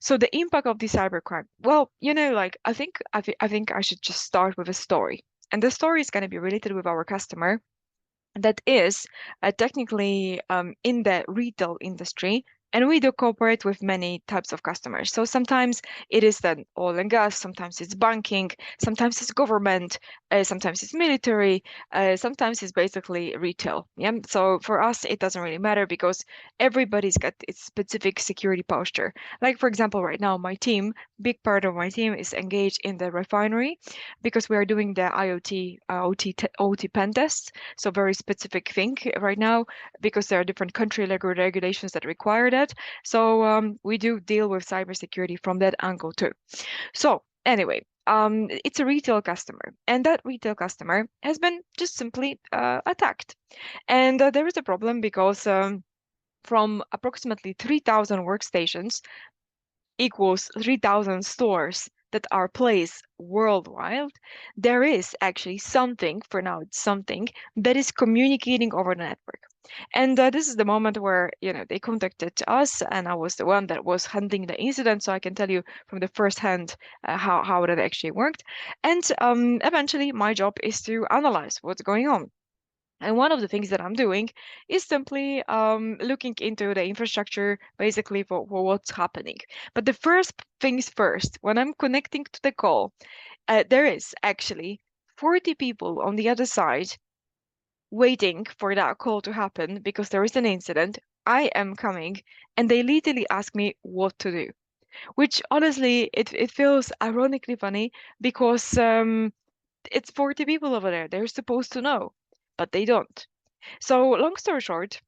So the impact of the cybercrime. Well, like I think I should just start with a story. And the story is going to be related with our customer that is technically in the retail industry. And we do cooperate with many types of customers. So sometimes it is the oil and gas, sometimes it's banking, sometimes it's government, sometimes it's military, sometimes it's basically retail. Yeah. So for us, it doesn't really matter because everybody's got its specific security posture. Like for example, right now, big part of my team is engaged in the refinery because we are doing the IoT, OT pen tests. So very specific thing right now because there are different country regulations that require that. So we do deal with cybersecurity from that angle too. So anyway, it's a retail customer, and that retail customer has been just simply attacked. And there is a problem because from approximately 3,000 workstations equals 3,000 stores that are placed worldwide, there is actually something, for now it's something, that is communicating over the network. And this is the moment where, they contacted us, and I was the one that was handling the incident, so I can tell you from the first hand how that actually worked. And eventually, my job is to analyze what's going on. And one of the things that I'm doing is simply looking into the infrastructure, basically for what's happening. But the first things first, when I'm connecting to the call, there is actually 40 people on the other side waiting for that call to happen because there is an incident. I am coming, and they literally ask me what to do, which honestly, it feels ironically funny because it's 40 people over there. They're supposed to know, but they don't. So long story short,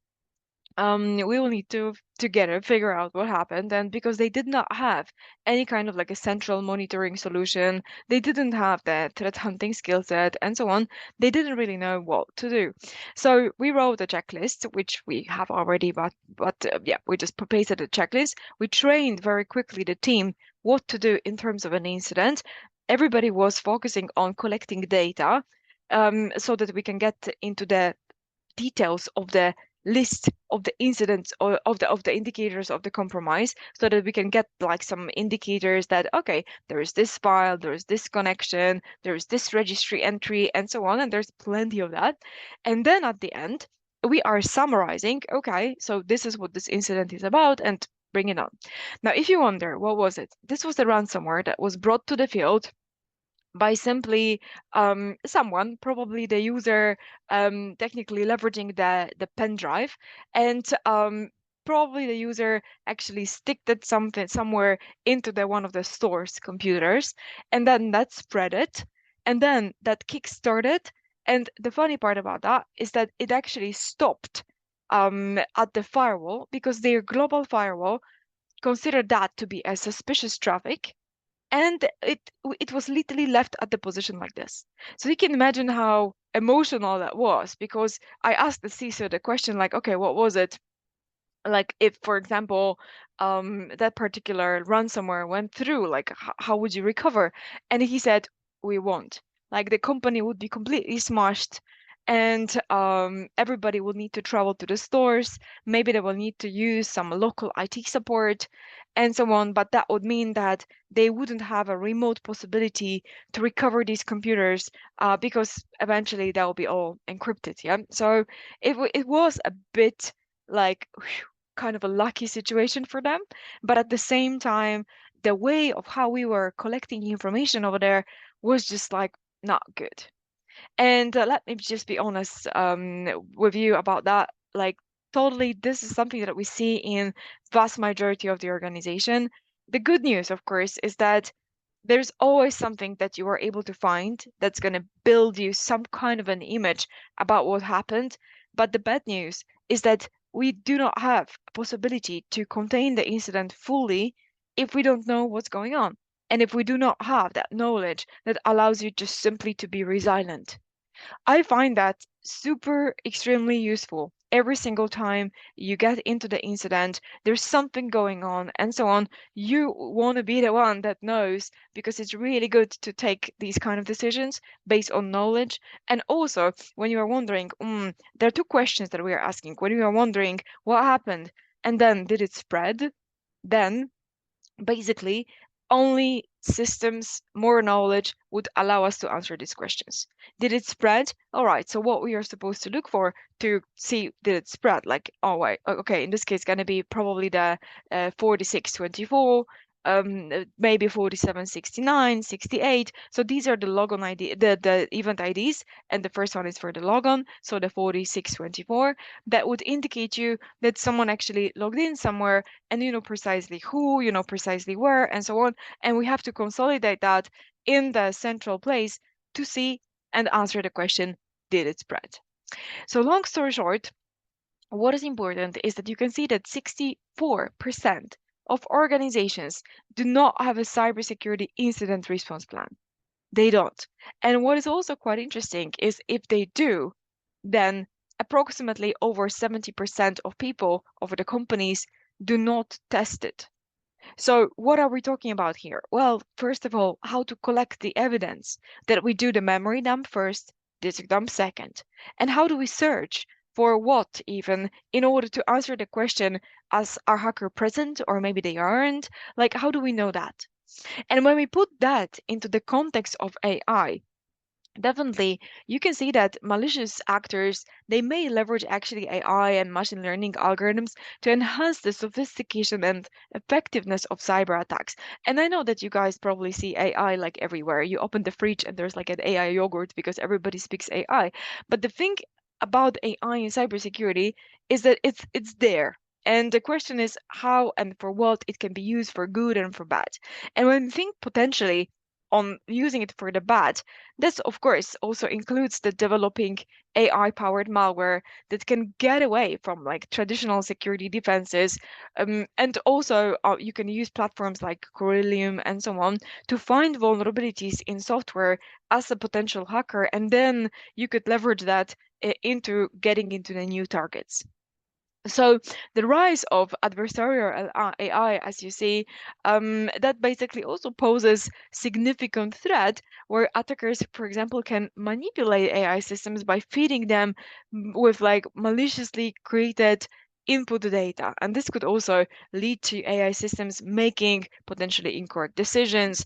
we will need to together figure out what happened. And because they did not have any kind of like a central monitoring solution, they didn't have the threat hunting skill set and so on, they didn't really know what to do. So we wrote a checklist, which we have already, but yeah, we just pasted a checklist. We trained very quickly the team what to do in terms of an incident. Everybody was focusing on collecting data, so that we can get into the details of the list of the incidents or of the indicators of the compromise so that we can get like some indicators that okay, there is this file, there is this connection, there is this registry entry and so on, and there's plenty of that. And then at the end we are summarizing, okay, so this is what this incident is about, and bring it on. Now if you wonder what was it, this was the ransomware that was brought to the field by simply someone, probably the user, technically leveraging the pen drive, and probably the user actually sticked it something somewhere into the one of the store's computers, and then that spread it, and then that kick-started. And the funny part about that is that it actually stopped at the firewall because their global firewall considered that to be a suspicious traffic, and it was literally left at the position like this. So you can imagine how emotional that was, because I asked the CISO the question like, okay, what was it? Like if, for example, that particular ransomware went through, like how would you recover? And he said, we won't. Like the company would be completely smashed, and everybody will need to travel to the stores. Maybe they will need to use some local IT support and so on. But that would mean that they wouldn't have a remote possibility to recover these computers, because eventually that will be all encrypted. Yeah. So it was a bit like kind of a lucky situation for them. But at the same time, the way of how we were collecting information over there was just like not good. And let me just be honest with you about that. Like, totally, this is something that we see in vast majority of the organization. The good news, of course, is that there's always something that you are able to find that's going to build you some kind of an image about what happened. But the bad news is that we do not have a possibility to contain the incident fully if we don't know what's going on. And if we do not have that knowledge that allows you just simply to be resilient. I find that super extremely useful. Every single time you get into the incident, there's something going on and so on. You want to be the one that knows, because it's really good to take these kind of decisions based on knowledge. And also, when you are wondering, there are two questions that we are asking. When you are wondering what happened and then did it spread, then basically only systems more knowledge would allow us to answer these questions. Did it spread? All right, so what we are supposed to look for to see did it spread, like, oh wait, okay, in this case going to be probably the 4624, maybe 4769, 68. So these are the logon ID, the event IDs, and the first one is for the logon, so the 4624. That would indicate you that someone actually logged in somewhere, and you know precisely who, you know precisely where, and so on. And we have to consolidate that in the central place to see and answer the question, did it spread? So long story short, what is important is that you can see that 64% of organizations do not have a cybersecurity incident response plan. They don't. And what is also quite interesting is if they do, then approximately over 70% of people, of the companies, do not test it. So what are we talking about here? Well, first of all, how to collect the evidence that we do the memory dump first, disk dump second. And how do we search for what even in order to answer the question, as our hacker present or maybe they aren't? Like, how do we know that? And when we put that into the context of AI, definitely, you can see that malicious actors, they may leverage actually AI and machine learning algorithms to enhance the sophistication and effectiveness of cyber attacks. And I know that you guys probably see AI like everywhere. You open the fridge and there's like an AI yogurt because everybody speaks AI. But the thing about AI in cybersecurity is that it's there. And the question is how and for what it can be used for good and for bad. And when we think potentially on using it for the bad, this, of course, also includes the developing AI-powered malware that can get away from like traditional security defenses. And also, you can use platforms like Corellium and so on to find vulnerabilities in software as a potential hacker, and then you could leverage that into getting into the new targets. So the rise of adversarial AI, as you see, that basically also poses significant threat where attackers, for example, can manipulate AI systems by feeding them with like maliciously created input data. And this could also lead to AI systems making potentially incorrect decisions,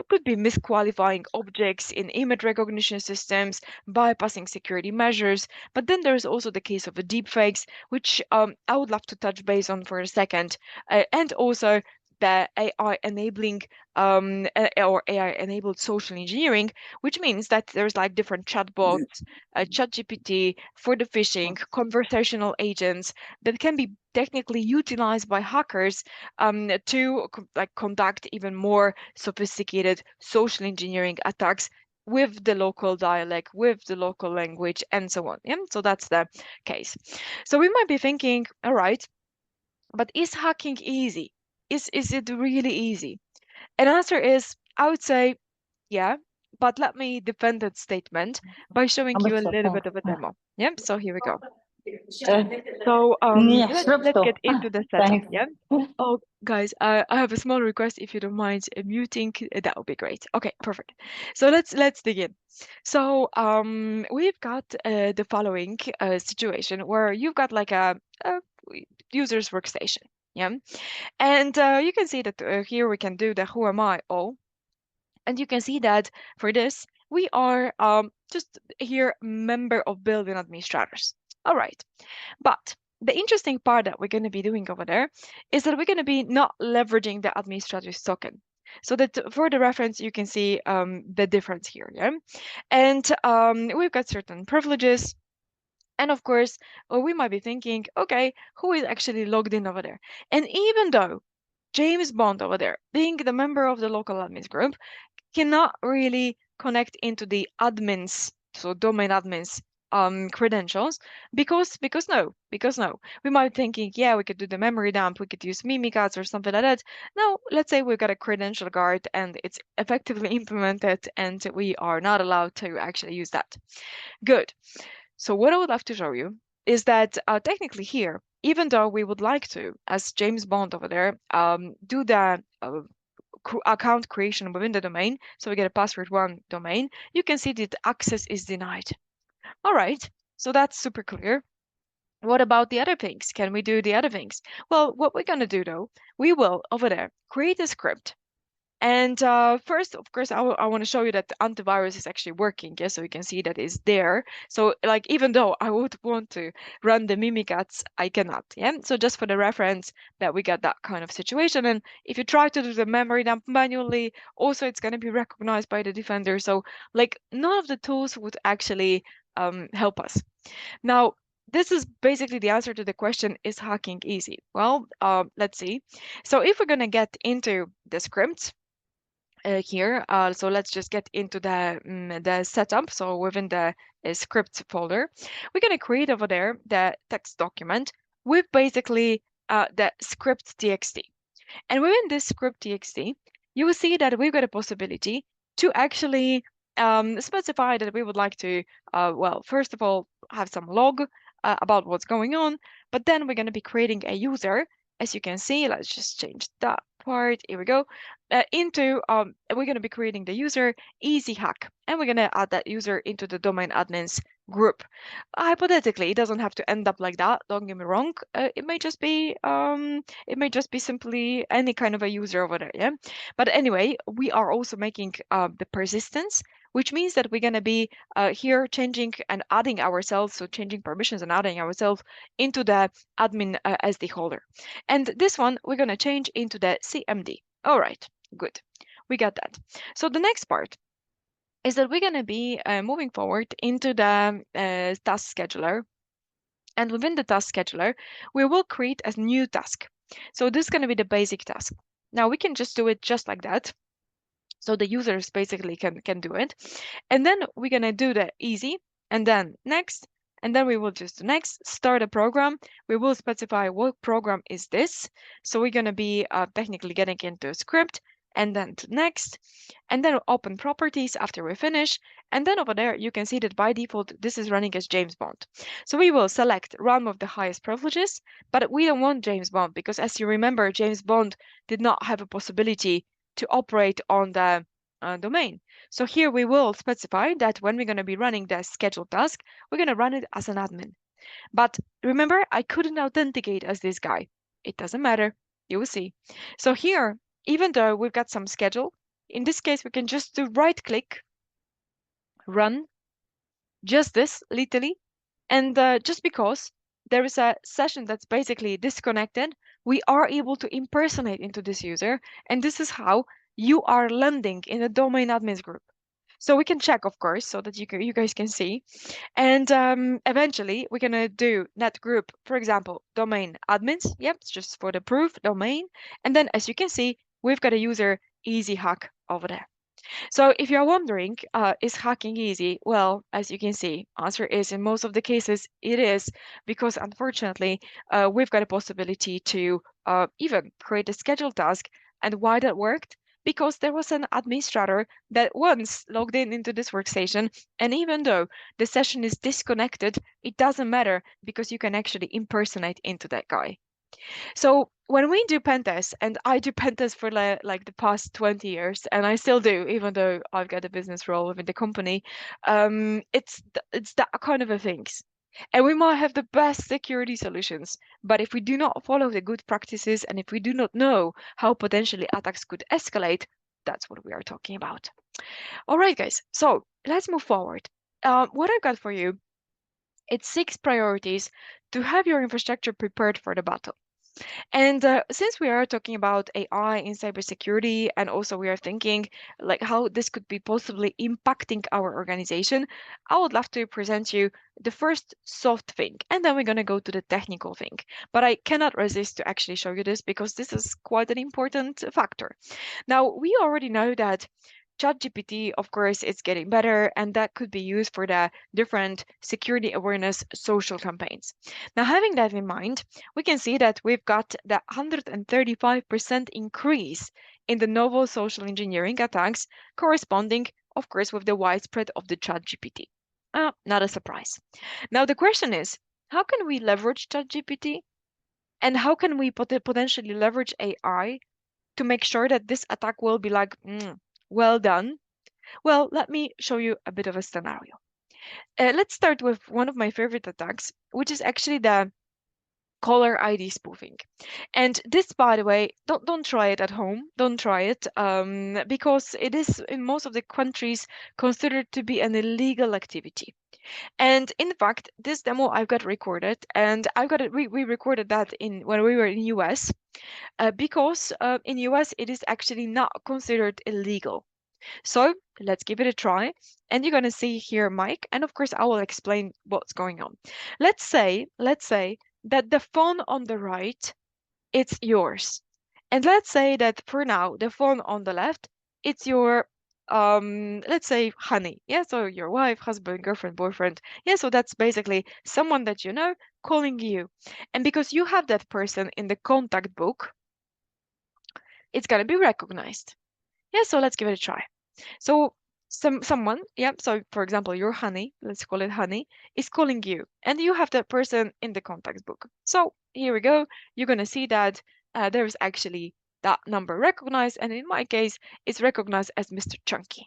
could be misqualifying objects in image recognition systems, bypassing security measures. But then there's also the case of the deepfakes, which I would love to touch base on for a second, and also the AI enabling or AI enabled social engineering, which means that there's like different chatbots, ChatGPT for the phishing, conversational agents that can be technically utilized by hackers to like conduct even more sophisticated social engineering attacks with the local dialect, with the local language, and so on. Yeah, so that's the case. So we might be thinking, all right, but is hacking easy? Is it really easy? And answer is, I would say, yeah, but let me defend that statement by showing you a little bit of a demo. Yeah, so here we go. So let's get into the setup. Thanks. Yeah. Oh, guys, I have a small request. If you don't mind muting, that would be great. Okay, perfect. So let's dig in. So we've got the following situation where you've got like a user's workstation. Yeah, and you can see that here we can do the who am I all, and you can see that for this we are just here member of building administrators. All right. But the interesting part that we're going to be doing over there is that we're going to be not leveraging the administrator's token. So that for the reference, you can see the difference here. Yeah. And we've got certain privileges. And of course, we might be thinking, okay, who is actually logged in over there? And even though James Bond over there, being the member of the local admins group, cannot really connect into the admins, so domain admins credentials because no, we might be thinking, yeah, we could do the memory dump, we could use Mimikatz or something like that. Now let's say we've got a credential guard and it's effectively implemented and we are not allowed to actually use that. Good. So what I would love to show you is that technically here, even though we would like to, as James Bond over there, do the account creation within the domain, so we get a password one domain, you can see that access is denied. All right, so that's super clear. What about the other things? Can we do the other things? Well, what we're going to do though, we will over there create a script. And first, of course, I want to show you that the antivirus is actually working. Yeah, so you can see that it's there. So like, even though I would want to run the Mimikatz, I cannot. Yeah, so just for the reference that we got that kind of situation. And if you try to do the memory dump manually, also it's going to be recognized by the defender. So like, none of the tools would actually help us. Now, this is basically the answer to the question, is hacking easy? Well, let's see. So if we're going to get into the scripts, here. So let's just get into the setup. So within the scripts folder, we're going to create over there the text document with basically the script.txt. And within this script.txt, you will see that we've got a possibility to actually specify that we would like to, well, first of all, have some log about what's going on, but then we're going to be creating a user. As you can see, let's just change that part. Here we go. We're going to be creating the user easy hack, and we're going to add that user into the domain admins group. Hypothetically, it doesn't have to end up like that. Don't get me wrong. It may just be simply any kind of a user over there, yeah? But anyway, we are also making the persistence, which means that we're going to be here changing and adding ourselves, so changing permissions and adding ourselves into the admin SD holder. And this one, we're going to change into the CMD. All right, good. We got that. So the next part is that we're going to be moving forward into the task scheduler. And within the task scheduler, we will create a new task. So this is going to be the basic task. Now we can just do it just like that. So the users basically can do it. And then we're going to do the easy and then next. And then we will just do next, start a program. We will specify what program is this. So we're going to be technically getting into a script and then to next, and then open properties after we finish. And then over there, you can see that by default, this is running as James Bond. So we will select run with the highest privileges, but we don't want James Bond because as you remember, James Bond did not have a possibility to operate on the domain. So here we will specify that when we're going to be running the scheduled task, we're going to run it as an admin. But remember, I couldn't authenticate as this guy. It doesn't matter. You will see. So here, even though we've got some schedule, in this case, we can just do right click, run, just this, literally. And just because there is a session that's basically disconnected, we are able to impersonate into this user. And this is how you are landing in a domain admins group. So we can check, of course, so that you guys can see. And eventually, we're going to do net group, for example, domain admins. Yep, it's just for the proof domain. And then, as you can see, we've got a user easy hack over there. So if you're wondering, is hacking easy? Well, as you can see, answer is in most of the cases it is, because unfortunately, we've got a possibility to even create a scheduled task. And why that worked? Because there was an administrator that once logged in into this workstation, and even though the session is disconnected, it doesn't matter because you can actually impersonate into that guy. So when we do pen tests, and I do pen tests for like the past 20 years, and I still do, even though I've got a business role within the company, it's that kind of a things. And we might have the best security solutions, but if we do not follow the good practices and if we do not know how potentially attacks could escalate, that's what we are talking about. All right, guys, so let's move forward. What I've got for you, it's 6 priorities to have your infrastructure prepared for the battle. And since we are talking about AI in cybersecurity, and also we are thinking like how this could be possibly impacting our organization, I would love to present you the first soft thing, and then we're going to go to the technical thing. But I cannot resist to actually show you this because this is quite an important factor. Now, we already know that ChatGPT, of course, is getting better, and that could be used for the different security awareness social campaigns. Now, having that in mind, we can see that we've got the 135% increase in the novel social engineering attacks corresponding, of course, with the widespread of the ChatGPT. Not a surprise. Now, the question is, how can we leverage ChatGPT? And how can we potentially leverage AI to make sure that this attack will be like, well done? Well, let me show you a bit of a scenario. Let's start with one of my favorite attacks, which is actually the caller ID spoofing. And this, by the way, don't try it at home. Don't try it, because it is in most of the countries considered to be an illegal activity. And in fact, this demo I've got recorded, and I've got it. We recorded that in when we were in US, because in US it is actually not considered illegal. So let's give it a try. And you're gonna see here Mike, and of course I will explain what's going on. Let's say that the phone on the right, it's yours. And let's say that for now, the phone on the left, it's your let's say honey. Yeah, so your wife, husband, girlfriend, boyfriend. Yeah, so that's basically someone that you know calling you. And because you have that person in the contact book, it's gonna be recognized. Yeah, so let's give it a try. So someone, yeah, so for example, your honey, let's call it honey, is calling you, and you have that person in the contacts book. So here we go. You're gonna see that there's actually that number recognized, and in my case, it's recognized as Mr. Chunky.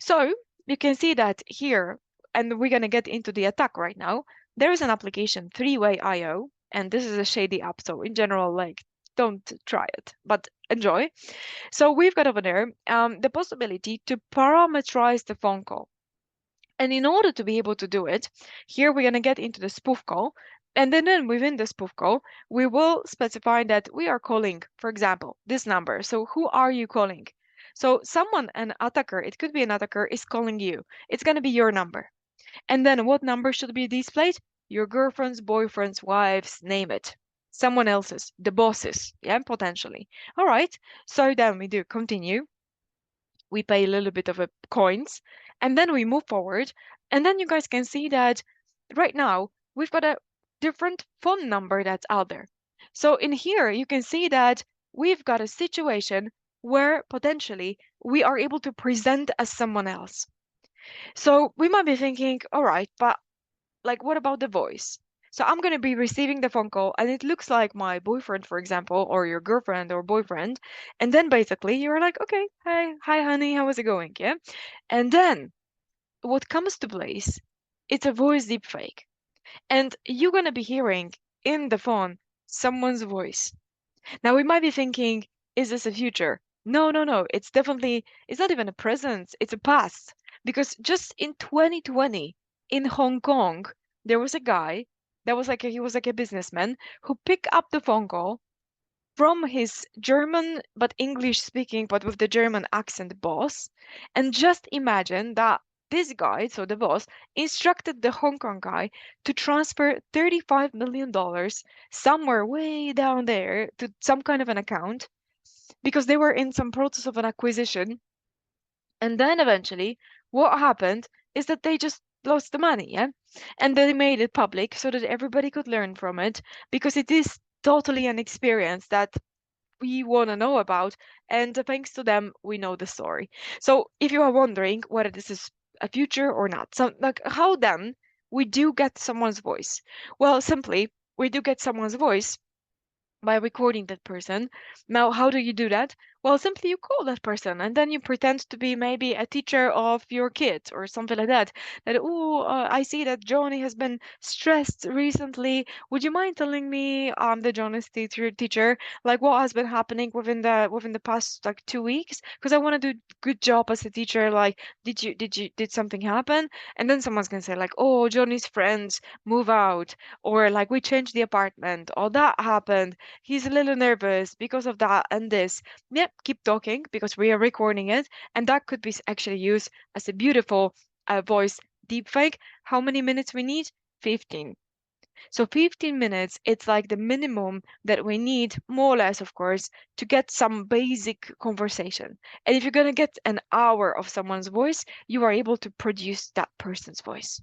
So you can see that here, and we're gonna get into the attack right now. There is an application, Three-Way IO, and this is a shady app, so in general, like, don't try it, but enjoy. So we've got over there the possibility to parameterize the phone call. And in order to be able to do it, here we're going to get into the spoof call. And then within the spoof call, we will specify that we are calling, for example, this number. So who are you calling? So someone, an attacker, it could be an attacker, is calling you. It's going to be your number. And then what number should be displayed? Your girlfriend's, boyfriend's, wife's, name it. Someone else's, the boss's, yeah, potentially. All right. So then we do continue. We pay a little bit of a coins, and then we move forward. And then you guys can see that right now we've got a different phone number that's out there. So in here, you can see that we've got a situation where potentially we are able to present as someone else. So we might be thinking, all right, but like, what about the voice? So I'm going to be receiving the phone call and it looks like my boyfriend, for example, or your girlfriend or boyfriend. And then basically you're like, okay, hi, honey, how is it going? Yeah. And then what comes to place, it's a voice deepfake. And you're going to be hearing in the phone someone's voice. Now we might be thinking, is this a future? No, no, no. It's definitely, it's not even a present, it's a past. Because just in 2020, in Hong Kong, there was a guy that was like, he was like a businessman who picked up the phone call from his German but English speaking, but with the German accent boss. And just imagine that this guy, so the boss, instructed the Hong Kong guy to transfer $35 million somewhere way down there to some kind of an account because they were in some process of an acquisition. And then eventually, what happened is that they just lost the money, yeah? And they made it public so that everybody could learn from it because it is totally an experience that we want to know about, and thanks to them we know the story. So if you are wondering whether this is a future or not, so like how then we do get someone's voice? Well, simply we do get someone's voice by recording that person. Now, how do you do that? Well, simply you call that person and then you pretend to be maybe a teacher of your kids or something like that. That, oh, I see that Johnny has been stressed recently. Would you mind telling me, the Johnny's teacher, like what has been happening within the past like 2 weeks? Because I want to do good job as a teacher. Like, did something happen? And then someone's gonna say like, oh, Johnny's friends move out, or like we changed the apartment, or that happened, he's a little nervous because of that and this. Yep, keep talking because we are recording it, and that could be actually used as a beautiful voice deepfake. How many minutes we need? 15. So 15 minutes, it's like the minimum that we need, more or less, of course, to get some basic conversation. And if you're going to get an hour of someone's voice, you are able to produce that person's voice.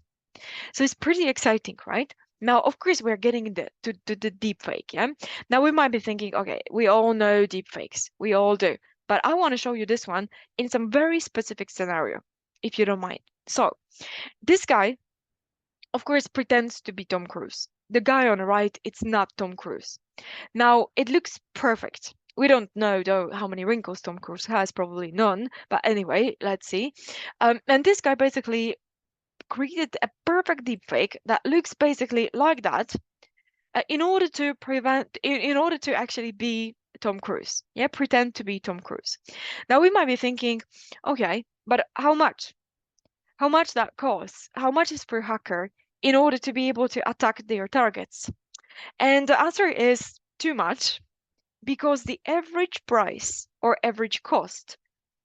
So it's pretty exciting, right? Now, of course, we're getting to the deep fake, yeah? Now we might be thinking, okay, we all know deep fakes. We all do. But I want to show you this one in some very specific scenario, if you don't mind. So this guy, of course, pretends to be Tom Cruise. The guy on the right, it's not Tom Cruise. Now, it looks perfect. We don't know, though, how many wrinkles Tom Cruise has, probably none. But anyway, let's see. And this guy basically created a perfect deepfake that looks basically like that, in order to in order to actually be Tom Cruise. Yeah, pretend to be Tom Cruise. Now we might be thinking, okay, but how much? How much that costs? How much is per hacker in order to be able to attack their targets? And the answer is too much, because the average price or average cost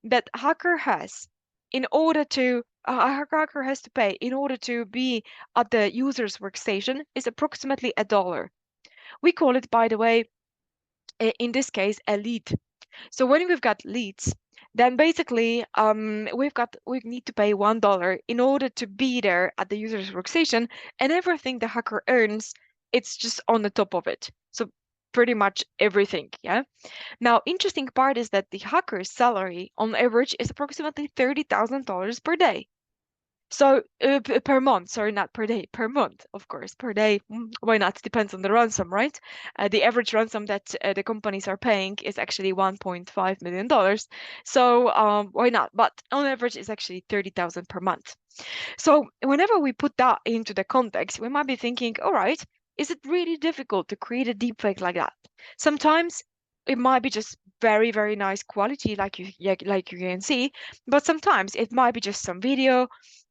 that hacker has in order to a hacker has to pay in order to be at the user's workstation is approximately $1. We call it, by the way, in this case, a lead. So when we've got leads, then basically we need to pay $1 in order to be there at the user's workstation, and everything the hacker earns, it's just on the top of it. So pretty much everything, yeah. Now, interesting part is that the hacker's salary on average is approximately $30,000 per day. So per month, sorry, not per day, per month, of course, per day. Why not? Depends on the ransom, right? The average ransom that the companies are paying is actually $1.5 million. So why not? But on average, it's actually 30,000 per month. So whenever we put that into the context, we might be thinking, all right, is it really difficult to create a deepfake like that? Sometimes it might be just very, very nice quality, like you can see, but sometimes it might be just some video,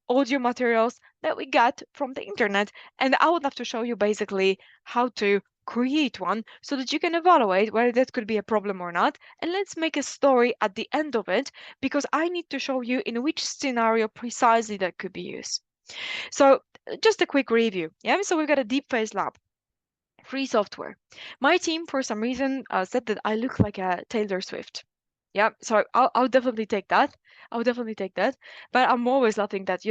audio materials that we get from the internet. And I would love to show you basically how to create one so that you can evaluate whether that could be a problem or not. And let's make a story at the end of it, because I need to show you in which scenario precisely that could be used. So just a quick review. Yeah, so we've got a Deepface Lab, free software. My team, for some reason, said that I look like a Taylor Swift. Yeah, so I'll definitely take that. I'll definitely take that. But I'm always laughing that,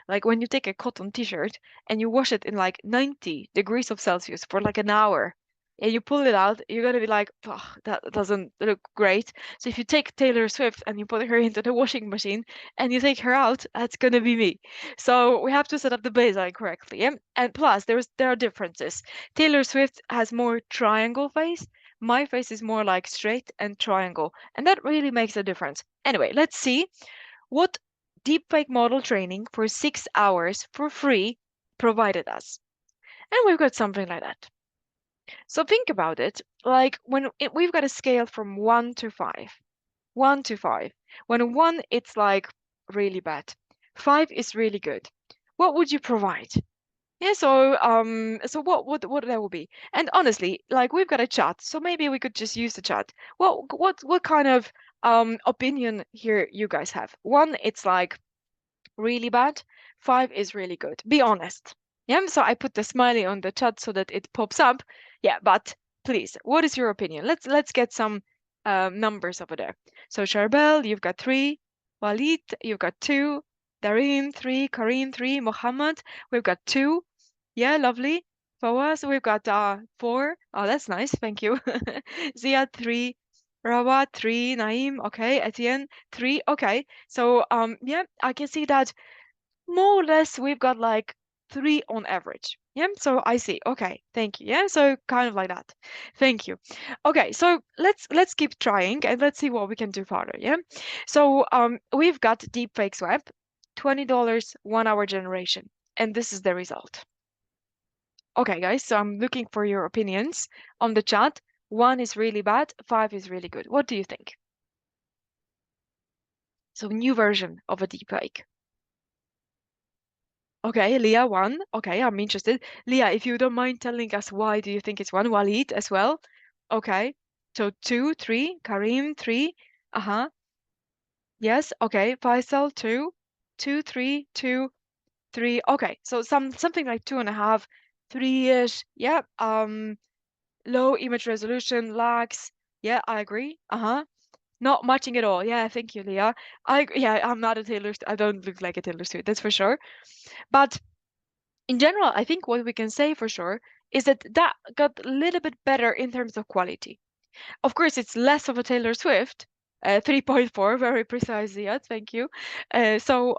like when you take a cotton t-shirt and you wash it in like 90 degrees of Celsius for like an hour, and you pull it out, you're gonna be like, oh, that doesn't look great. So if you take Taylor Swift and you put her into the washing machine and you take her out, that's gonna be me. So we have to set up the baseline correctly. Yeah? And plus, there are differences. Taylor Swift has more triangle face. My face is more like straight and triangle, and that really makes a difference. Anyway, let's see what deepfake model training for 6 hours for free provided us. And we've got something like that. So think about it, like we've got a scale from 1 to 5. 1 to 5. When 1, it's like really bad. 5 is really good. What would you provide? Yeah, so what that will be? And honestly, like we've got a chat, so maybe we could just use the chat. What kind of opinion here you guys have? 1, it's like really bad. 5 is really good. Be honest. Yeah, so I put the smiley on the chat so that it pops up. Yeah, but please, what is your opinion? Let's get some numbers over there. So Charbel, you've got 3. Walid, you've got 2. Dareen, 3. Kareem, 3. Mohammed, we've got 2. Yeah, lovely. Fawaz, we've got 4. Oh, that's nice. Thank you. Ziad, 3. Rawat, 3. Naeem, okay. Etienne, 3. Okay. So yeah, I can see that more or less we've got like 3 on average. Yeah, so I see. Okay, thank you. Yeah, so kind of like that. Thank you. Okay, so let's keep trying and let's see what we can do further. Yeah. So we've got Deepfakes Web, $20 1 hour generation, and this is the result. Okay, guys, so I'm looking for your opinions on the chat. 1 is really bad, 5 is really good. What do you think? So new version of a deepfake. Okay, Leah, 1. Okay, I'm interested. Leah, if you don't mind telling us why do you think it's 1? Walid as well. Okay, so 2, 3. Kareem, 3. Uh-huh. Yes, okay. Faisal, 2. 2, 3, 2, 3. Okay, so something like 2.5, 3-ish. Yeah. Low image resolution, lags. Yeah, I agree. Uh-huh. Not matching at all. Yeah, thank you, Leah. Yeah, I'm not a Taylor. I don't look like a Taylor Swift, that's for sure. But in general, I think what we can say for sure is that that got a little bit better in terms of quality. Of course, it's less of a Taylor Swift, 3.4, very precisely. Yeah, thank you. So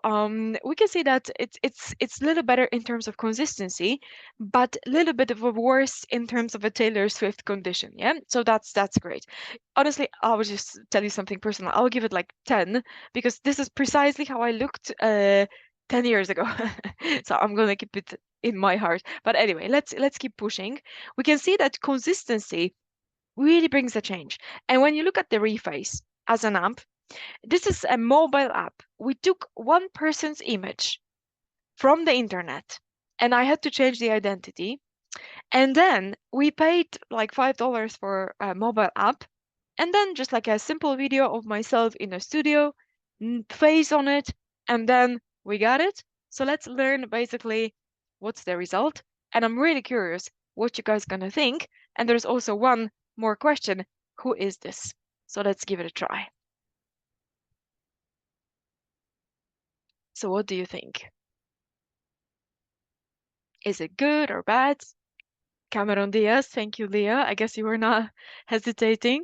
we can see that it's a little better in terms of consistency, but a little bit of a worse in terms of a Taylor Swift condition. Yeah, so that's great. Honestly, I will just tell you something personal. I'll give it like 10 because this is precisely how I looked 10 years ago. So I'm gonna keep it in my heart. But anyway, let's keep pushing. We can see that consistency really brings a change. And when you look at the Reface as an app, this is a mobile app. We took one person's image from the internet, and I had to change the identity. And then we paid like $5 for a mobile app, and then just like a simple video of myself in a studio, face on it, and then we got it. So let's learn basically what's the result. And I'm really curious what you guys gonna think. And there's also one more question. Who is this? So let's give it a try. So what do you think? Is it good or bad? Cameron Diaz, thank you, Leah. I guess you were not hesitating.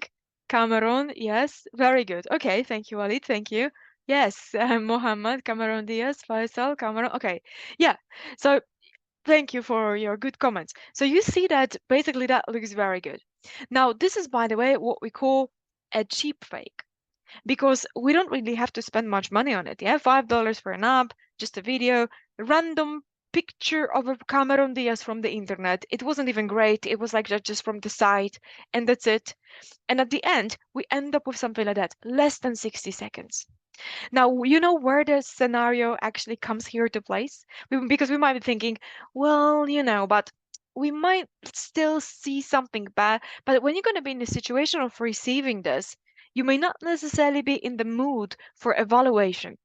Cameron, yes, very good. Okay, thank you, Walid, thank you. Yes, Mohammed, Cameron Diaz, Faisal, Cameron. Okay, yeah. So thank you for your good comments. So you see that basically that looks very good. Now, this is, by the way, what we call a cheap fake because we don't really have to spend much money on it. Yeah, $5 for an app, just a video, random picture of a Cameron Diaz from the internet. It wasn't even great. It was like just from the site, and that's it. And at the end, we end up with something like that, less than 60 seconds. Now, you know where the scenario actually comes here to place? Because we might be thinking, well, but we might still see something bad. But when you're going to be in the situation of receiving this, you may not necessarily be in the mood for evaluation.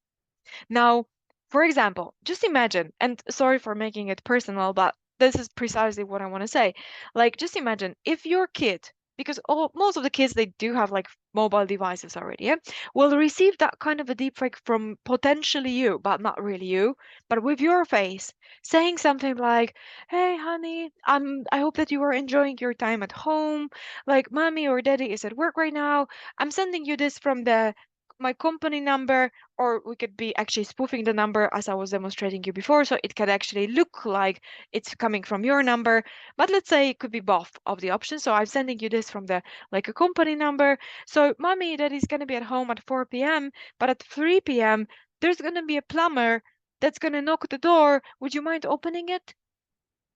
Now, for example, just imagine, and sorry for making it personal, but this is precisely what I want to say. Like, just imagine if your kid, because most of the kids, they do have like mobile devices already, yeah, will receive that kind of a deepfake from potentially you, but not really you, but with your face, saying something like, "Hey, honey, I hope that you are enjoying your time at home. Like, mommy or daddy is at work right now. I'm sending you this from the my company number," or we could be actually spoofing the number as I was demonstrating you before, so it could actually look like it's coming from your number. But let's say it could be both of the options. So I'm sending you this from the like a company number. So mommy, that is gonna be at home at 4 p.m., but at 3 p.m. there's gonna be a plumber that's gonna knock the door. Would you mind opening it?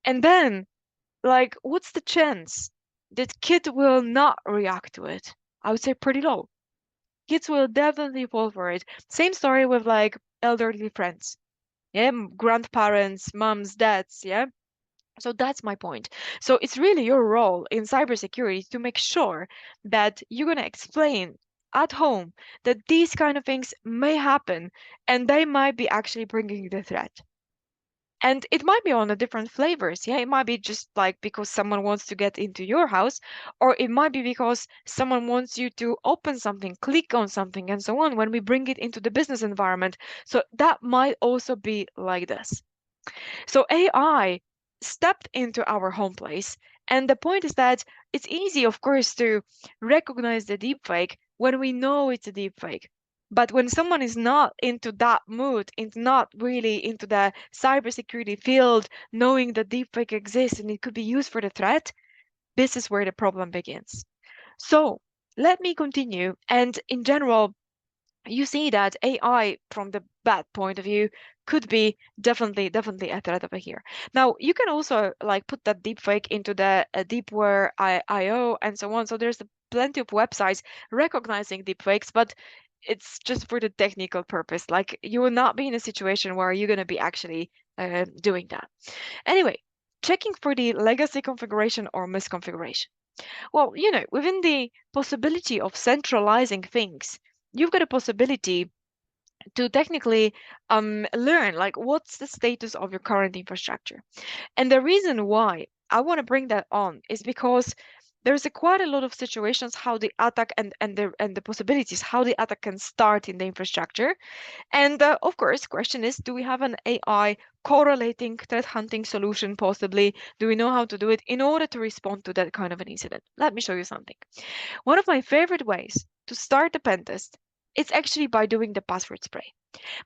And then, like, what's the chance that kid will not react to it? I would say pretty low. Kids will definitely fall for it. Same story with like elderly friends. Yeah, grandparents, moms, dads, yeah. So that's my point. So it's really your role in cybersecurity to make sure that you're going to explain at home that these kind of things may happen and they might be actually bringing the threat. And it might be on the different flavors. Yeah, it might be just like because someone wants to get into your house, or it might be because someone wants you to open something, click on something, and so on when we bring it into the business environment. So that might also be like this. So AI stepped into our home place. And the point is that it's easy, of course, to recognize the deepfake when we know it's a deepfake. But when someone is not into that mood, it's not really into the cybersecurity field, knowing that deepfake exists and it could be used for the threat, this is where the problem begins. So let me continue. And in general, you see that AI from the bad point of view could be definitely a threat over here. Now you can also like put that deepfake into the Deepware IO and so on. So there's plenty of websites recognizing deepfakes, but it's just for the technical purpose. Like you will not be in a situation where you're going to be actually doing that. Anyway, checking for the legacy configuration or misconfiguration. Well, within the possibility of centralizing things, you've got a possibility to technically learn like what's the status of your current infrastructure. And the reason why I want to bring that on is because there's quite a lot of situations how the attack and the possibilities how the attack can start in the infrastructure. And of course, question is, do we have an AI correlating threat hunting solution possibly? Do we know how to do it in order to respond to that kind of an incident? Let me show you something. One of my favorite ways to start a pen test is actually by doing the password spray.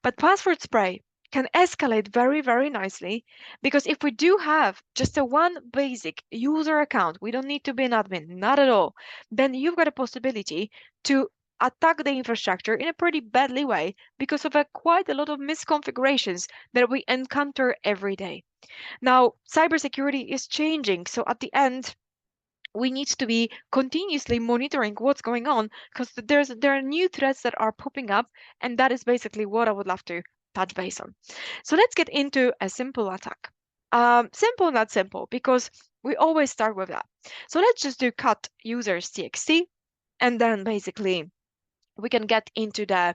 But password spray can escalate very, very nicely because if we do have just a one basic user account, we don't need to be an admin, not at all, then you've got a possibility to attack the infrastructure in a pretty badly way because of quite a lot of misconfigurations that we encounter every day. Now, cybersecurity is changing, so at the end, we need to be continuously monitoring what's going on because there are new threats that are popping up, and that is basically what I would love to touch base on. So let's get into a simple attack. Simple, not simple, because we always start with that. So let's just do cut users txt, and then basically we can get into the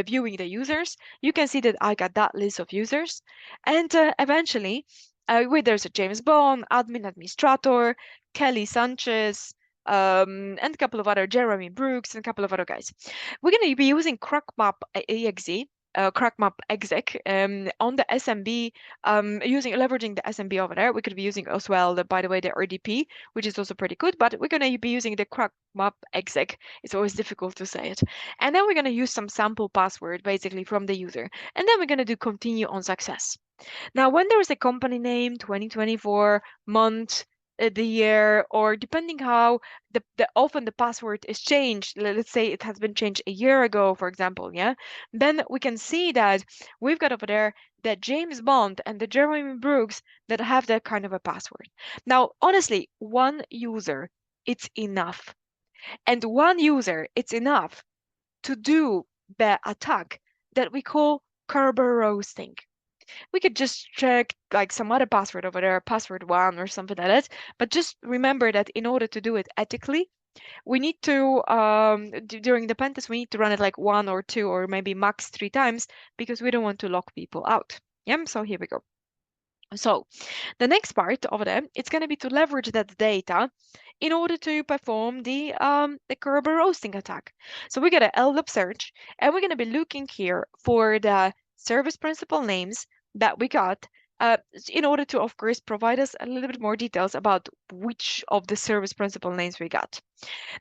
viewing the users. You can see that I got that list of users, and eventually, there's a James Bond, admin, administrator, Kelly Sanchez, and a couple of other Jeremy Brooks and a couple of other guys. We're going to be using CrackMap exe. CrackMap exec on the SMB, leveraging the SMB over there. We could be using as well, by the way, the RDP, which is also pretty good, but we're going to be using the CrackMap exec. It's always difficult to say it. And then we're going to use some sample password basically from the user. And then we're going to do continue on success. Now, when there is a company name, 2024, month, the year, or depending how often the password is changed, let's say it has been changed a year ago, for example, yeah, then we can see that we've got over there the James Bond and the Jeremy Brooks that have that kind of a password. Now, honestly, one user, it's enough. And one user, it's enough to do the attack that we call Kerber roasting. We could just check like some other password over there, password one or something like that. But just remember that in order to do it ethically, we need to, during the pen test, we need to run it like 1 or 2 or maybe max 3 times because we don't want to lock people out. Yeah, so here we go. So the next part of it, it's going to be to leverage that data in order to perform the Kerber roasting attack. So we get a LDAP search, and we're going to be looking here for the service principal names that we got in order to, of course, provide us a little bit more details about which of the service principal names we got.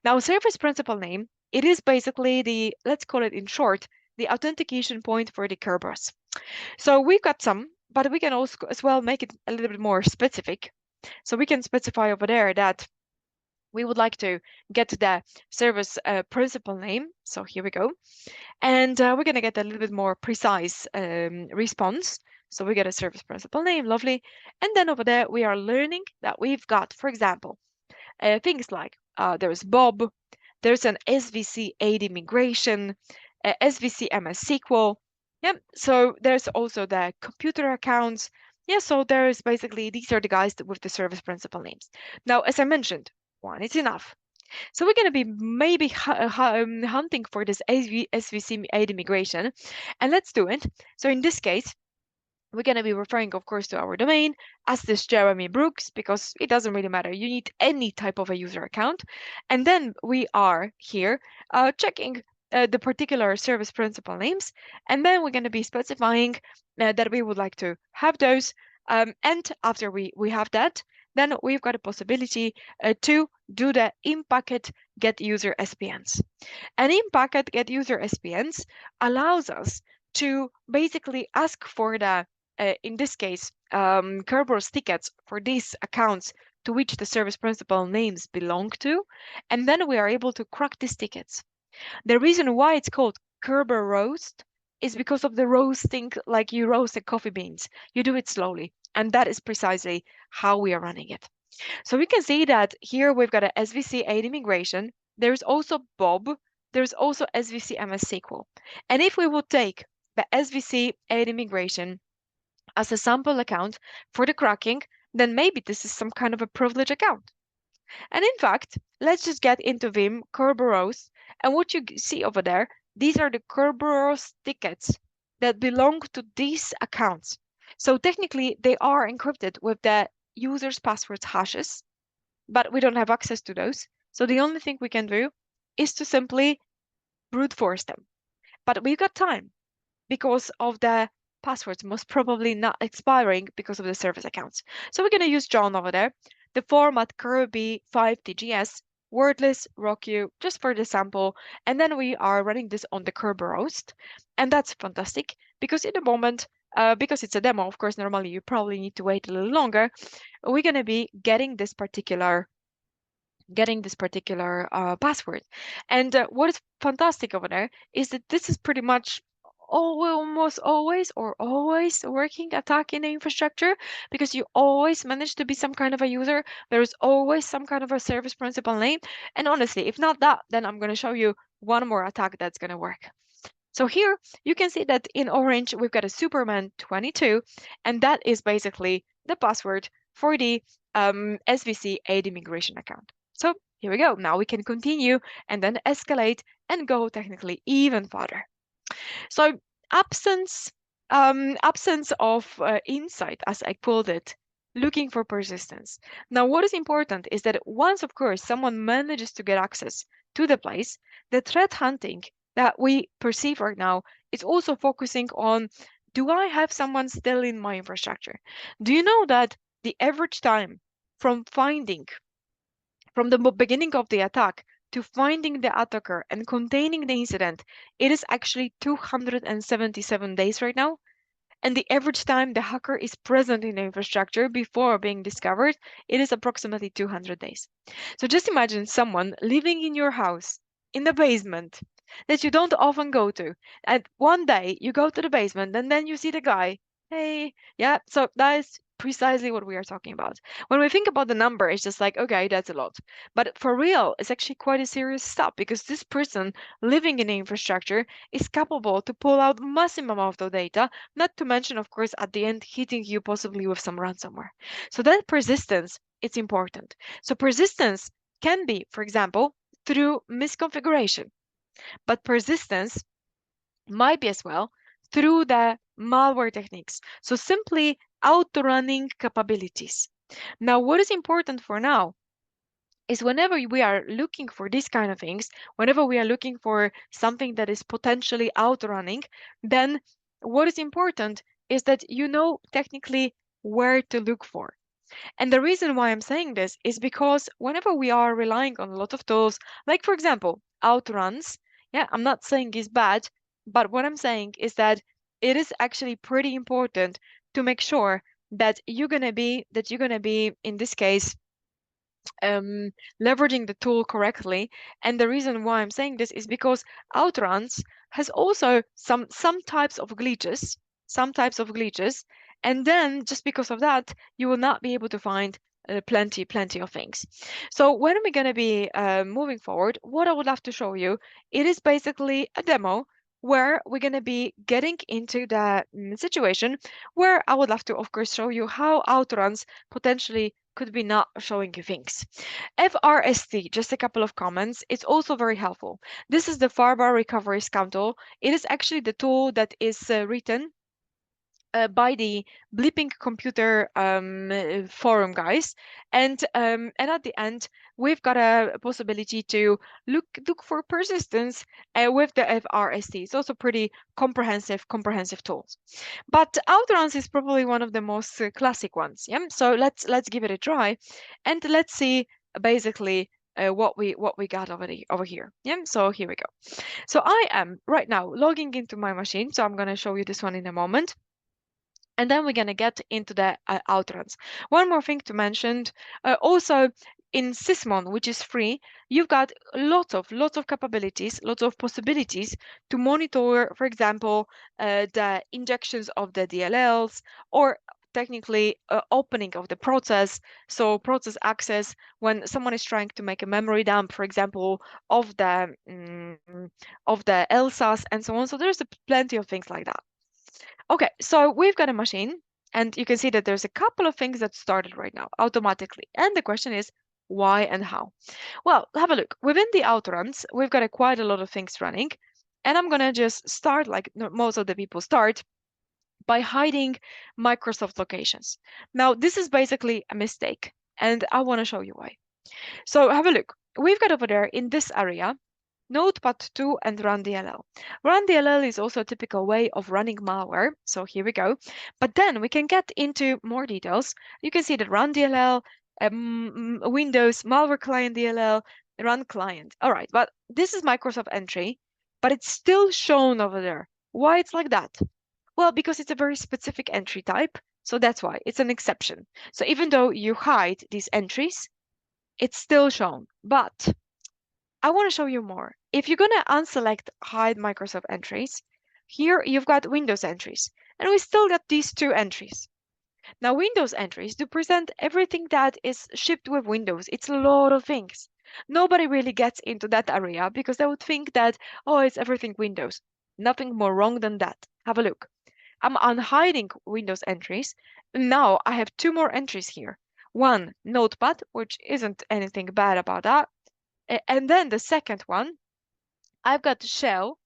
Now, service principal name, it is basically the, let's call it in short, the authentication point for the Kerbers. So we've got some, but we can also as well make it a little bit more specific. So we can specify over there that we would like to get the service principal name. So here we go. And we're going to get a little bit more precise response. So we get a service principal name, lovely. And then over there, we are learning that we've got, for example, things like there's Bob, there's an SVC AD migration, SVC MS SQL. Yeah, so there's also the computer accounts. Yeah, so there's basically, these are the guys with the service principal names. Now, as I mentioned, one is enough. So we're going to be maybe hunting for this SVC AD migration, and let's do it. So in this case, we're going to be referring, of course, to our domain as this Jeremy Brooks, because it doesn't really matter. You need any type of a user account. And then we are here checking the particular service principal names. And then we're going to be specifying that we would like to have those. And after we have that, then we've got a possibility to do the in-packet get user SPNs. And in-packet get user SPNs allows us to basically ask for the in this case, Kerberos tickets for these accounts to which the service principal names belong to, and then we are able to crack these tickets. The reason why it's called Kerber roast is because of the roasting, like you roast the coffee beans. You do it slowly, and that is precisely how we are running it. So we can see that here we've got a SVC AD migration. There's also Bob. There's also SVC MS SQL. And if we would take the SVC AD migration as a sample account for the cracking, then maybe this is some kind of a privileged account. And in fact, let's just get into Vim Kerberos, and what you see over there, these are the Kerberos tickets that belong to these accounts. So technically, they are encrypted with the user's passwords hashes, but we don't have access to those. So the only thing we can do is to simply brute force them. But we've got time because of the passwords most probably not expiring because of the service accounts. So we're going to use John over there, the format Kirby 5TGS, wordless, RockU, just for the sample. And then we are running this on the Kerberos. And that's fantastic because in the moment, because it's a demo, of course, normally you probably need to wait a little longer. We're going to be getting this particular getting this particular password. And what is fantastic over there is that this is pretty much almost always working attack in the infrastructure, because you always manage to be some kind of a user. There is always some kind of a service principal name. And honestly, if not that, then I'm going to show you one more attack that's going to work. So here you can see that in orange, we've got a Superman 22, and that is basically the password for the SVC AD migration account. So here we go. Now we can continue and then escalate and go technically even further. So absence of insight, as I called it, looking for persistence. Now, what is important is that once, of course, someone manages to get access to the place, the threat hunting that we perceive right now is also focusing on, do I have someone still in my infrastructure? Do you know that the average time from the beginning of the attack to finding the attacker and containing the incident, it is actually 277 days right now. And the average time the hacker is present in the infrastructure before being discovered, it is approximately 200 days. So just imagine someone living in your house in the basement that you don't often go to. And one day you go to the basement and then you see the guy. Hey, yeah, so that is precisely what we are talking about. When we think about the number, it's just like, okay, that's a lot. But for real, it's actually quite a serious stuff, because this person living in the infrastructure is capable to pull out massive amount of data, not to mention, of course, at the end, hitting you possibly with some ransomware. So that persistence, it's important. So persistence can be, for example, through misconfiguration, but persistence might be as well through the malware techniques. So simply outrunning capabilities. Now, what is important for now is whenever we are looking for these kind of things, whenever we are looking for something that is potentially outrunning, then what is important is that you know technically where to look for. And the reason why I'm saying this is because whenever we are relying on a lot of tools, like for example, outruns, yeah, I'm not saying is bad, but what I'm saying is that it is actually pretty important to make sure that you're gonna be in this case leveraging the tool correctly. And the reason why I'm saying this is because Outruns has also some types of glitches, and then just because of that, you will not be able to find plenty of things. So when we're going to be moving forward, what I would love to show you, it is basically a demo where we're going to be getting into the situation where I would love to, of course, show you how Outruns potentially could be not showing you things. FRST, just a couple of comments. It's also very helpful. This is the Firebar Recovery Scan tool. It is actually the tool that is written by the Bleeping Computer forum guys, and at the end we've got a possibility to look for persistence with the FRST. It's also pretty comprehensive tools. But Outruns is probably one of the most classic ones. Yeah, so let's give it a try, and let's see basically what we got over here. Yeah, so here we go. So I am right now logging into my machine. So I'm gonna show you this one in a moment. And then we're going to get into the outruns. One more thing to mention, also in Sysmon, which is free, you've got lots of capabilities, lots of possibilities to monitor, for example, the injections of the DLLs, or technically opening of the process. So process access when someone is trying to make a memory dump, for example, of the LSAS and so on. So there's plenty of things like that. Okay, so we've got a machine, and you can see that there's a couple of things that started right now automatically. And the question is, why and how? Well, have a look. Within the outruns, we've got quite a lot of things running. And I'm going to just start like most of the people start by hiding Microsoft locations. Now, this is basically a mistake, and I want to show you why. So have a look. We've got over there in this area, Notepad2 and RunDLL. RunDLL is also a typical way of running malware. So here we go. But then we can get into more details. You can see that RunDLL, Windows, Malware Client DLL, Run Client. All right, but this is Microsoft entry, but it's still shown over there. Why it's like that? Well, because it's a very specific entry type. So that's why it's an exception. So even though you hide these entries, it's still shown, but I want to show you more. If you're going to unselect hide Microsoft entries, here you've got Windows entries, and we still got these two entries. Now, Windows entries do present everything that is shipped with Windows. It's a lot of things. Nobody really gets into that area because they would think that, oh, it's everything Windows. Nothing more wrong than that. Have a look. I'm unhiding Windows entries. Now I have two more entries here. One, Notepad, which isn't anything bad about that. And then the second one, I've got shell,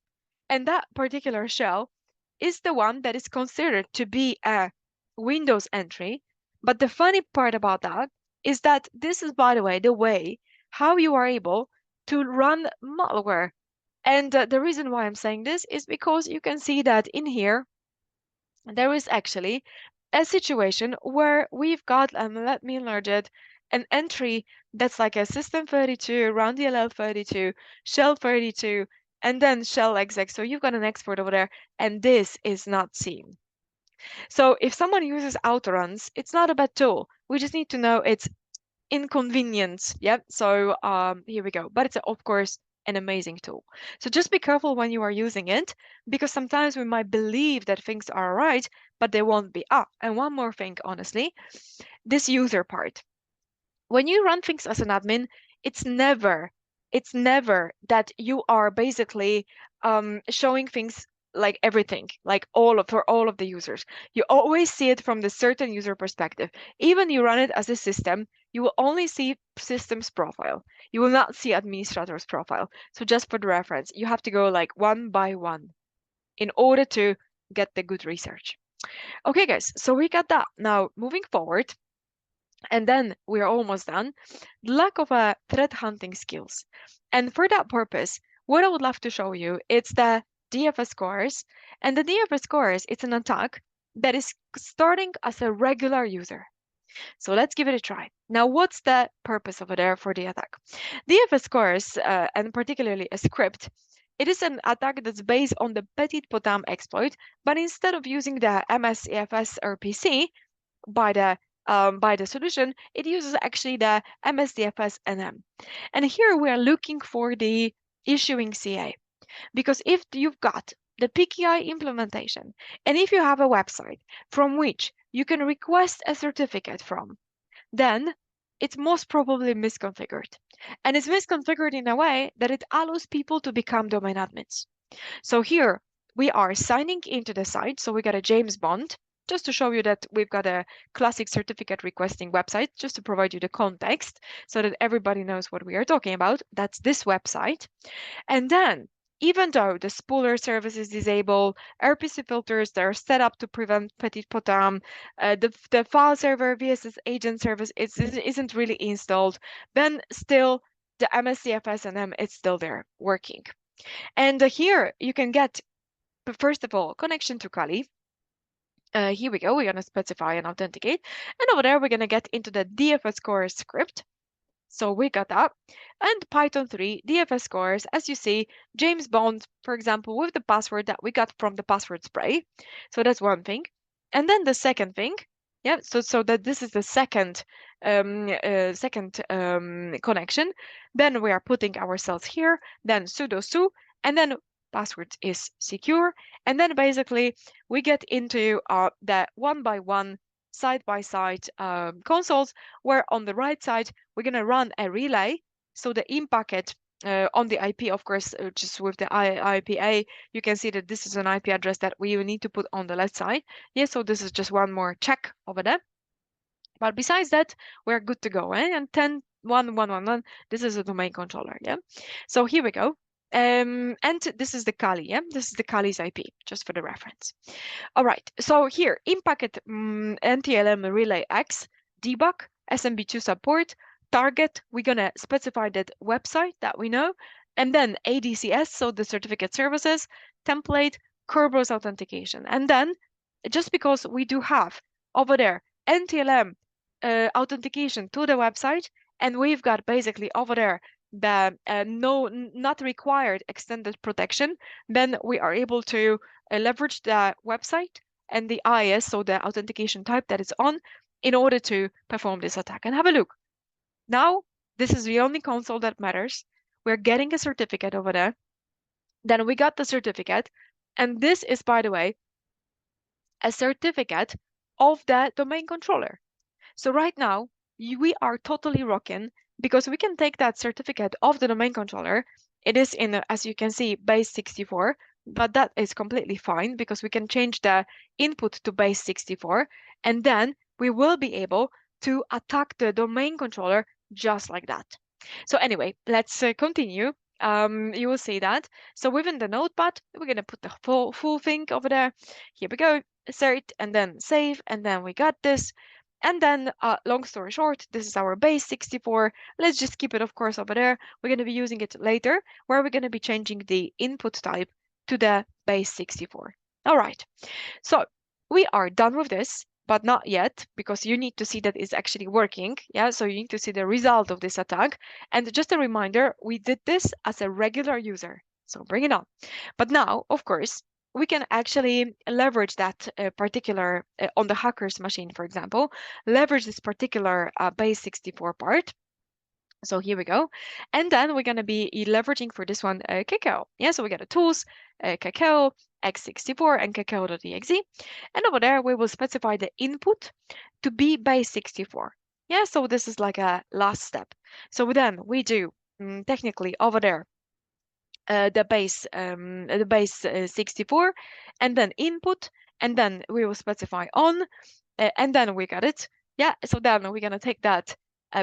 and that particular shell is the one that is considered to be a Windows entry. But the funny part about that is that this is, by the way how you are able to run malware. And the reason why I'm saying this is because you can see that in here, there is actually a situation where we've got, let me enlarge it, an entry that's like a system32, rounddll32, shell32, and then shell exec. So you've got an export over there, and this is not seen. So if someone uses autoruns, it's not a bad tool. We just need to know it's inconvenient. Yeah. So here we go. But it's of course an amazing tool. So just be careful when you are using it, because sometimes we might believe that things are right, but they won't be. And one more thing, honestly, this user part. When you run things as an admin, it's never that you are basically showing things like everything, like for all of the users. You always see it from the certain user perspective. Even you run it as a system, you will only see system's profile. You will not see administrator's profile. So just for the reference, you have to go like one by one in order to get the good research. Okay, guys, so we got that. Now, moving forward, and then we are almost done. Lack of threat hunting skills. And for that purpose, what I would love to show you, it's the DFS scores. And the DFS scores, it's an attack that is starting as a regular user. So let's give it a try. Now, what's the purpose over there for the attack? DFS scores, and particularly a script, it is an attack that's based on the Petit Potam exploit, but instead of using the MSEFS RPC by the solution, it uses actually the MSDFS NM. And here we are looking for the issuing CA, because if you've got the PKI implementation, and if you have a website from which you can request a certificate from, then it's most probably misconfigured. And it's misconfigured in a way that it allows people to become domain admins. So here we are signing into the site. So we got a James Bond, just to show you that we've got a classic certificate requesting website, just to provide you the context so that everybody knows what we are talking about. That's this website. And then, even though the spooler service is disabled, RPC filters that are set up to prevent Petit Potam, the file server VSS agent service isn't really installed, then still the MSCFS NM is still there working. And here you can get, first of all, connection to Kali. Here we go, we're gonna specify and authenticate. And over there, we're gonna get into the DFS scores script. So we got that. And Python 3 DFS scores, as you see, James Bond, for example, with the password that we got from the password spray. So that's one thing. And then the second thing, yeah, so that this is the second connection. Then we are putting ourselves here, then sudo su, and then password is secure. And then basically we get into the one by one, side by side consoles, where on the right side we're going to run a relay. So the in packet on the IP, of course, just with the IPA, you can see that this is an IP address that we need to put on the left side. Yeah, so this is just one more check over there. But besides that, we're good to go. And 10.1.1.1, this is a domain controller. Yeah. So here we go. And this is the Kali. Yeah, this is the Kali's IP, just for the reference. All right. So here, in packet NTLM relay X, debug, SMB2 support, target, we're gonna specify that website that we know, and then ADCS, so the certificate services, template, Kerberos authentication. And then, just because we do have over there NTLM authentication to the website, and we've got basically over there the not required extended protection, then we are able to leverage the website and the IS, so the authentication type that is on, in order to perform this attack. And have a look. Now This is the only console that matters. We're getting a certificate over there. Then we got the certificate. And this is, by the way, a certificate of the domain controller. So right now, we are totally rocking because we can take that certificate of the domain controller. It is in, as you can see, base 64, but that is completely fine because we can change the input to base 64, and then we will be able to attack the domain controller just like that. So anyway, let's continue. You will see that. So within the notepad, we're going to put the full thing over there. Here we go, assert, and then save, and then we got this. And then, long story short, this is our base 64. Let's just keep it, of course, over there. We're going to be using it later, where we're going to be changing the input type to the base 64. All right, so we are done with this, but not yet, because you need to see that it's actually working. Yeah, so you need to see the result of this attack. And just a reminder, we did this as a regular user. So bring it on. But now, of course, we can actually leverage that particular, on the hacker's machine, for example, leverage this particular base 64 part. So here we go. And then we're going to be leveraging for this one Kakao. Yeah, so we got a tools, Kakao, x64, and Kakao.exe. And over there, we will specify the input to be base 64. Yeah, so this is like a last step. So then we do technically over there the base 64, and then input, and then we will specify on, and then we got it. Yeah, so then we're gonna take that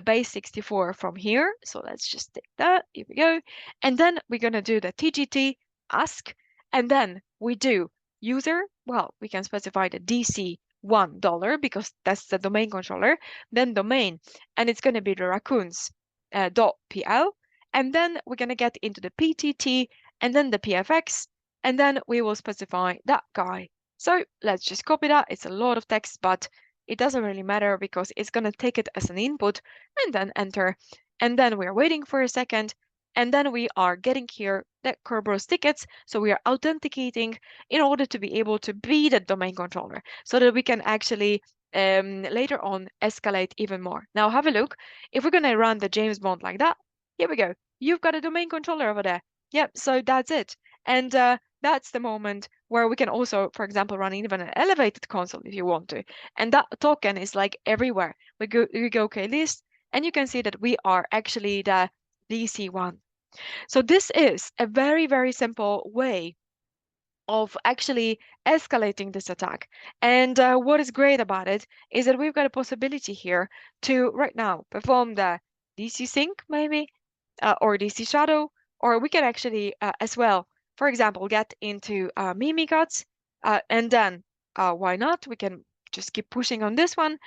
base 64 from here. So let's just take that. Here we go. And then we're gonna do the TGT ask, and then we do user. Well, we can specify the DC $1 because that's the domain controller. Then domain, and it's gonna be the raccoons .pl. And then we're going to get into the PTT and then the PFX, and then we will specify that guy. So let's just copy that. It's a lot of text, but it doesn't really matter because it's going to take it as an input and then enter. And then we're waiting for a second. And then we are getting here the Kerberos tickets. So we are authenticating in order to be able to be the domain controller so that we can actually later on escalate even more. Now have a look. If we're going to run the James Bond like that, here we go. You've got a domain controller over there. Yep, so that's it. And that's the moment where we can also, for example, run even an elevated console if you want to. And that token is like everywhere. We go OK list, and you can see that we are actually the DC1. So this is a very, very simple way of actually escalating this attack. And what is great about it is that we've got a possibility here to right now perform the DC sync maybe, or DC shadow, or we can actually as well, for example, get into Mimigots, and then why not? We can just keep pushing on this one.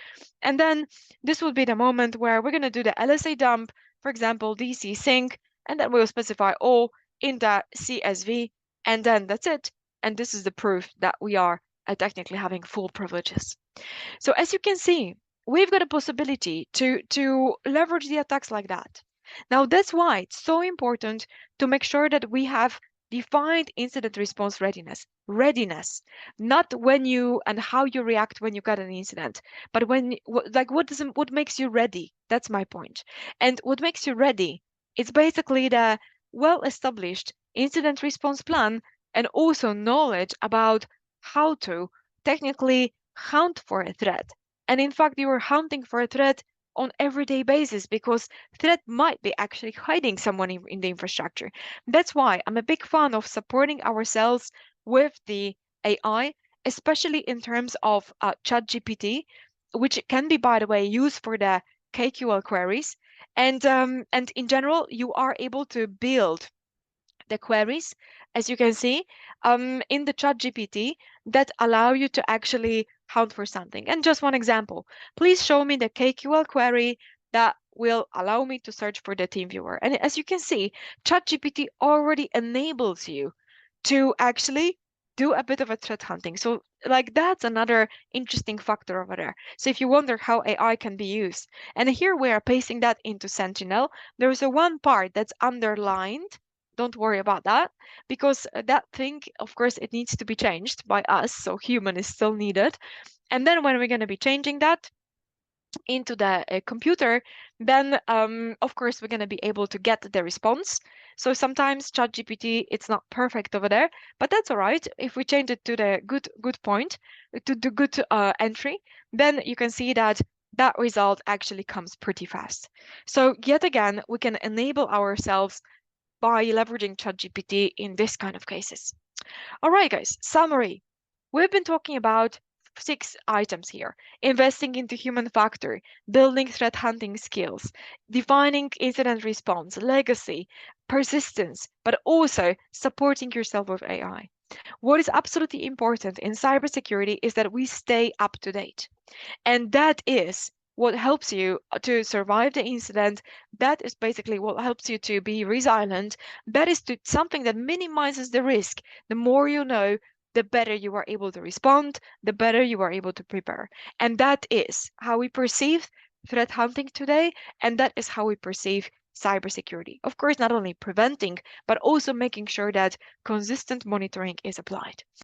And then this will be the moment where we're going to do the LSA dump, for example, DC sync, and then we'll specify all in the CSV, and then that's it. And this is the proof that we are technically having full privileges. So as you can see, we've got a possibility to leverage the attacks like that. Now that's why it's so important to make sure that we have defined incident response readiness, not when you and how you react when you got an incident, but when what makes you ready. That's my point. And what makes you ready, it's basically the well-established incident response plan and also knowledge about how to technically hunt for a threat. And in fact, you are hunting for a threat on everyday basis because threat might be actually hiding someone in the infrastructure. That's why I'm a big fan of supporting ourselves with the AI, especially in terms of ChatGPT, which can be, by the way, used for the KQL queries. And in general, you are able to build the queries, as you can see, in the ChatGPT that allow you to actually hunt for something. And just one example, please show me the KQL query that will allow me to search for the TeamViewer. And as you can see, ChatGPT already enables you to actually do a bit of a threat hunting. So like that's another interesting factor over there. So if you wonder how AI can be used, and here we are pasting that into Sentinel, there's a one part that's underlined. Don't worry about that because that thing, of course, it needs to be changed by us. So human is still needed. And then when we're going to be changing that into the computer, then of course we're going to be able to get the response. So sometimes ChatGPT, it's not perfect over there, but that's all right. If we change it to the good point, to the good entry, then you can see that that result actually comes pretty fast. So yet again, we can enable ourselves by leveraging ChatGPT in this kind of cases. All right, guys, summary. We've been talking about 6 items here: investing into human factor, building threat hunting skills, defining incident response, legacy, persistence, but also supporting yourself with AI. What is absolutely important in cybersecurity is that we stay up to date. And that is what helps you to survive the incident. That is basically what helps you to be resilient. That is something that minimizes the risk. The more you know, the better you are able to respond, the better you are able to prepare. And that is how we perceive threat hunting today, and that is how we perceive cybersecurity. Of course, not only preventing, but also making sure that consistent monitoring is applied.